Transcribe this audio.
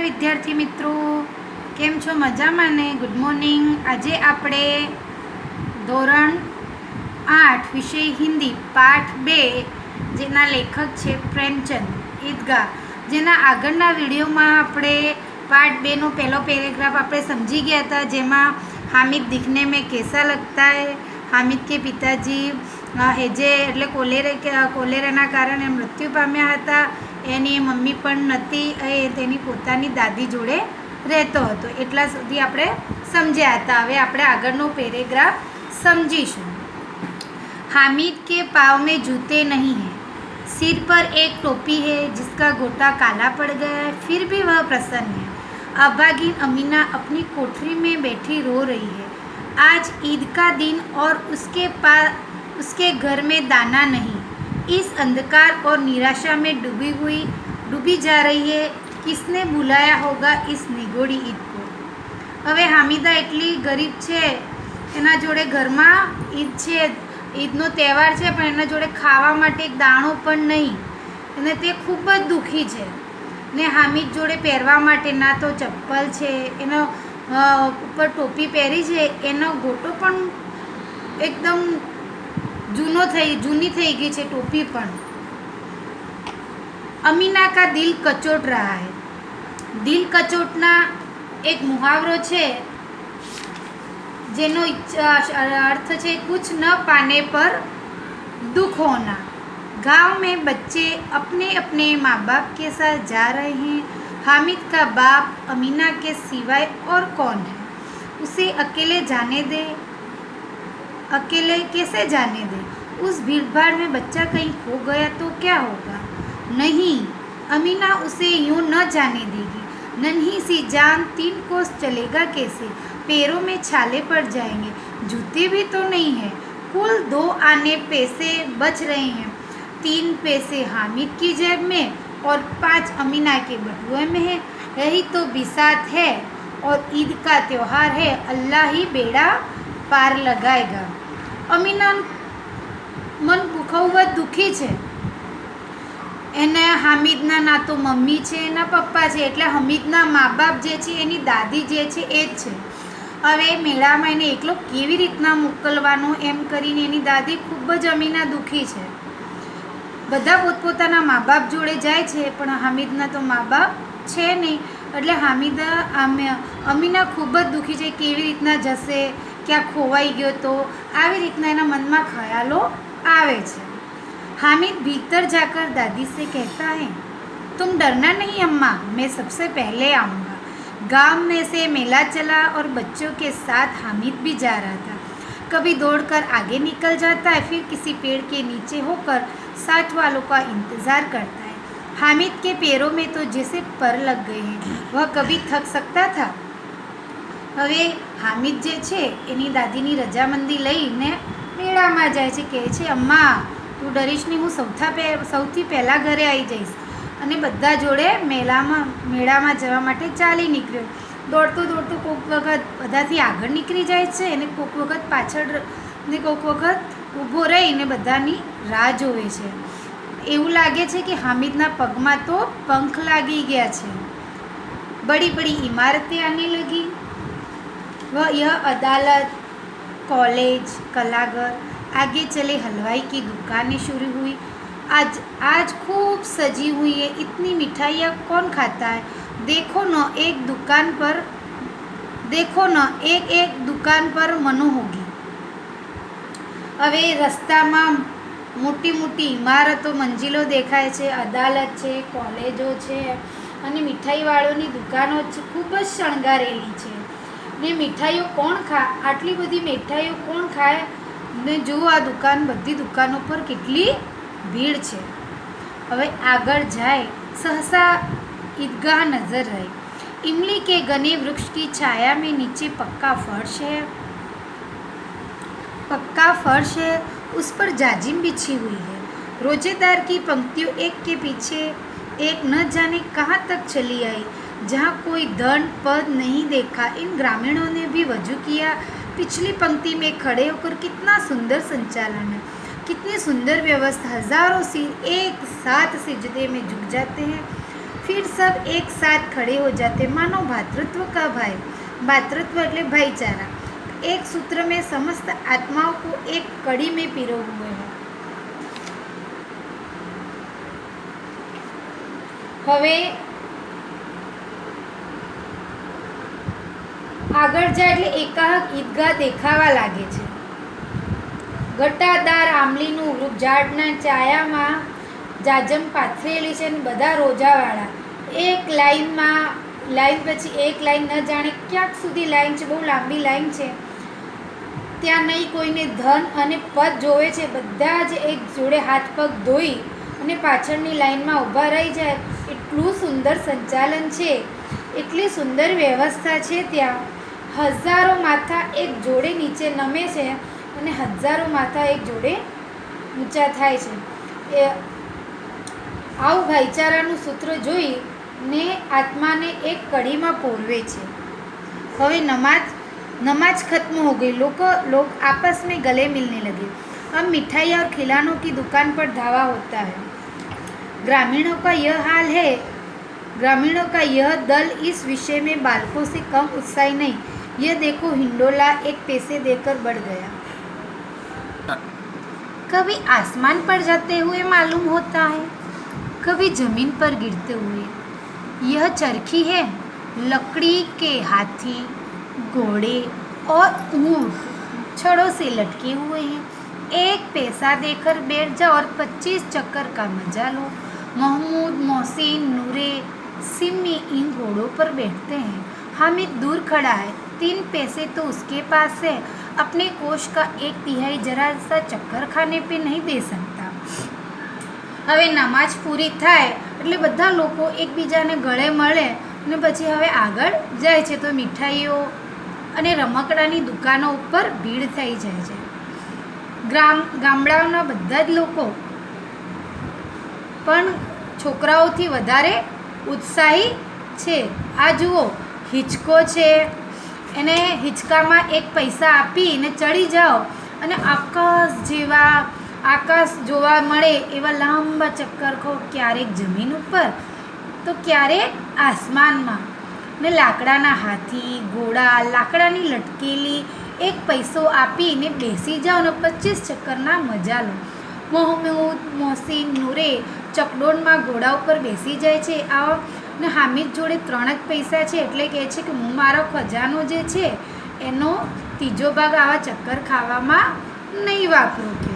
विद्यार्थी मित्रों, केम छो? मजामां ने? Good morning. आज आपणे धोरण 8 विषय हिंदी पाठ 2 जेना लेखक छे प्रेमचंद ईदगाह, जेना आगळना विडियोमां आपणे पाठ 2 नो पहलो पेरेग्राफ आपणे समझी गया था, जेमां हामिद दिखने में कैसा लगता है। हामिद के पिताजी हेजे एटले कोलेराना कारणे मृत्यु पाम्या हता। एनी मम्मी पण नती, तेनी पोतानी दादी जोड़े रहतो हतो। एटला सुधी आपणे समज्या हता। हवे आपणे आगळनो पेरेग्राफ समजीशुं। हामिद के पाँव में जूते नहीं हैं, सिर पर एक टोपी है जिसका गोटा काला पड़ गया है, फिर भी वह प्रसन्न है। अभागिन अमीना अपनी कोठरी में बैठी रो रही है। आज ईद का दिन और उसके घर में दाना नहीं। इस अंधकार और निराशा में डूबी जा रही है। किसने बुलाया होगा इस निगोड़ी ईद को। हवे हामिदा एटली गरीब छे, एना जोड़े घरमां ईद छे, ईदनो तहेवार छे, पण एना जोड़े खावा माटे एक दाणो पण नहीं, अने ते खूब ज दुखी छे। ने हामिद जोड़े पहेरवा माटे ना तो चप्पल छे, एनो ऊपर टोपी पहेरी छे, एनो गोटो पण एकदम जूनी थई गई छे टोपी पण। अमीना का दिल कचोट रहा है। दिल कचोटना एक मुहावरो छे, जेनो अर्थ छे कुछ न पाने पर दुख होना। गांव में बच्चे अपने अपने माँ बाप के साथ जा रहे हैं। हामिद का बाप अमीना के सिवाय और कौन है। उसे अकेले जाने दे, अकेले कैसे जाने दे। उस भीड़ भाड़ में बच्चा कहीं खो गया तो क्या होगा। नहीं, अमीना उसे यूं न जाने देगी। नन्ही सी जान 3 कोस चलेगा कैसे। पैरों में छाले पड़ जाएंगे, जूते भी तो नहीं है। कुल 2 आने पैसे बच रहे हैं। 3 पैसे हामिद की जेब में और 5 अमीना के बटुए में है। यही तो बिसात है और ईद का त्योहार है। अल्लाह ही बेड़ा पार लगाएगा। अमीना मन खूब दुखी है। एने हामिदना ना तो मम्मी है ना पप्पा है, एटले हामिदना माँ बाप जे छे एनी दादी जे छे ए ज छे। हवे मेळामां एने एकलो केवी रीतना मोकलवानो एम करीने एनी दादी खूब ज अमीना दुखी है। बधा पोतपोताना माँ बाप जोड़े जाय छे, पण हामिदना तो माँ बाप छे नहीं, एटले अमीना खूब ज दुखी है। केवी रीतना जशे, क्या खोवाई गयो तो, आवी रीतना एना मनमा ख्यालो आवे छे। हामिद भीतर जाकर दादी से कहता है, तुम डरना नहीं अम्मा, मैं सबसे पहले आऊँगा। गांव में से मेला चला और बच्चों के साथ हामिद भी जा रहा था। कभी दौड़कर आगे निकल जाता है, फिर किसी पेड़ के नीचे होकर साथ वालों का इंतज़ार करता है। हामिद के पैरों में तो जैसे पर लग गए हैं। वह कभी थक सकता था। हवे हामिद जे छे एनी दादीनी रजामंदी लईने मेळामां जाय छे। कहे छे, अम्मा तू डरीश नहीं, हूँ सौथी पहला घरे आई जाइश। अने बधा जोड़े मेळामां जवा माटे चाली निकळ्यो। दौड़तो दौड़तो कोक वखत बधाथी आगळ निकળી જાય છે અને કોક વખત પાછળ ને કોક વખત ઊભો રહીને બધાની રાહ જોવે છે। એવું લાગે છે કે હામિદના પગમાં તો પંખ લાગી ગયા છે। बड़ी बड़ी इमारतें आने लगी। यह अदालत, कॉलेज, कलाघर, आगे चले हलवाई की दुकानें शुरू हुई। आज खूब सजी हुई है। इतनी मिठाइयाँ कौन खाता है। देखो न एक दुकान पर मनो होगी। हवे रस्तामां मोटी मोटी इमारतों, मंजिलो देखाय छे। अदालत छे, कॉलेजो छे अने मिठाईवाळोनी दुकानो खूब ज शणगारेली छे। ने मिठाईओ कोण आटली बधी मिठाईओ कोण खाए ने जो आ बधी दुकानों पर केटली भीड़ छे। हवे आगळ जाए सहसा ईदगाह नजर आई। इमली के घने वृक्ष की छाया में नीचे पक्का फर्श है। उस पर जाजिम बिछी हुई है। रोजेदार की पंक्तियों एक के पीछे एक न जाने कहाँ तक चली आई, जहाँ कोई धन पद नहीं देखा। इन ग्रामीणों ने भी वजू किया। पिछली पंक्ति में खड़े होकर कितना सुंदर संचालन है, कितनी सुंदर व्यवस्था। हजारों सिर एक साथ सिजदे में झुक जाते हैं। फिर सब एक साथ खड़े हो जाते मानो भातृत्व का भाई, भातृत्व એટલે भाईचारा, एक सूत्र में समस्त आत्माओं को एक कड़ी में पिरो हुए हैं। હવે આગળ જાય એટલે એકાહક ઈદગાહ દેખાવા લાગે છે। ઘટાદાર આંબલીનું વૃક્ષ ઝાડના છાયામાં જાજમ પાથરેલી છે અને બધા રોજાવાળા એક લાઈન પછી એક લાઈન, ન જાણે ક્યાંક સુધી લાઈન છે, બહુ લાંબી લાઈન છે। ત્યાં નહીં કોઈને ધન અને પદ જોવે છે, બધા જ એક જોડે હાથ પગ ધોઈ અને પાછળની લાઈનમાં ઊભા રહી જાય। એટલું સુંદર સંચાલન છે, એટલી સુંદર વ્યવસ્થા છે। ત્યાં હજારો માથા એક જોડે નીચે નમે છે અને હજારો માથા એક જોડે ઊંચા થાય છે। એ આવું ભાઈચારાનું સૂત્ર જોઈને આત્માને એક કડીમાં પોરવે છે। હવે नमाज खत्म हो गई, लोग आपस में गले मिलने लगे। अब मिठाई और खिलौनों की दुकान पर धावा होता है। ग्रामीणों का यह दल इस विषय में बालकों से कम उत्साही नहीं। यह देखो हिंडोला एक पैसे देकर बढ़ गया, कभी आसमान पर जाते हुए मालूम होता है, कभी जमीन पर गिरते हुए। यह चरखी है, लकड़ी के हाथी, घोड़े और ऊँट छड़ों से लटके हुए हैं। एक पैसा देकर बैठ जाओ और 25 चक्कर का मजा लो। महमूद, मोहसिन, नूरे, सिमी इन घोड़ों पर बैठते हैं। हामिद दूर खड़ा है, 3 पैसे तो उसके पास है, अपने कोष का 1/3 जरा सा चक्कर खाने पे नहीं दे सकता। હવે નમાજ પૂરી થાય એટલે બધા લોકો એકબીજાને ગળે મળે અને પછી હવે આગળ જાય છે તો મીઠાઈઓ અને રમકડાની દુકાનો ઉપર ભીડ થઈ જાય છે। ગામડાઓના બધા જ લોકો પણ છોકરાઓથી વધારે ઉત્સાહી છે। આ જુઓ હિંચકો છે, એને હિંચકામાં 1 પૈસા આપીને ચડી જાઓ અને આકાશ જોવા મળે એવા લાંબા ચક્કર ખો, ક્યારેક જમીન ઉપર તો ક્યારેક આસમાનમાં। ને લાકડાના હાથી, ઘોડા, લાકડાની લટકેલી 1 પૈસો આપીને બેસી જાઓ ને 25 ચક્કરના મજા લો। મોહમ્મદ, મોહસિન, નૂરે ચકડોળમાં ઘોડા ઉપર બેસી જાય છે। ને હામિદ જોડે 3 જ પૈસા છે એટલે કહે છે કે હું મારો ખજાનો જે છે એનો 3જો ભાગ આવા ચક્કર ખાવામાં નહીં વાપરું કે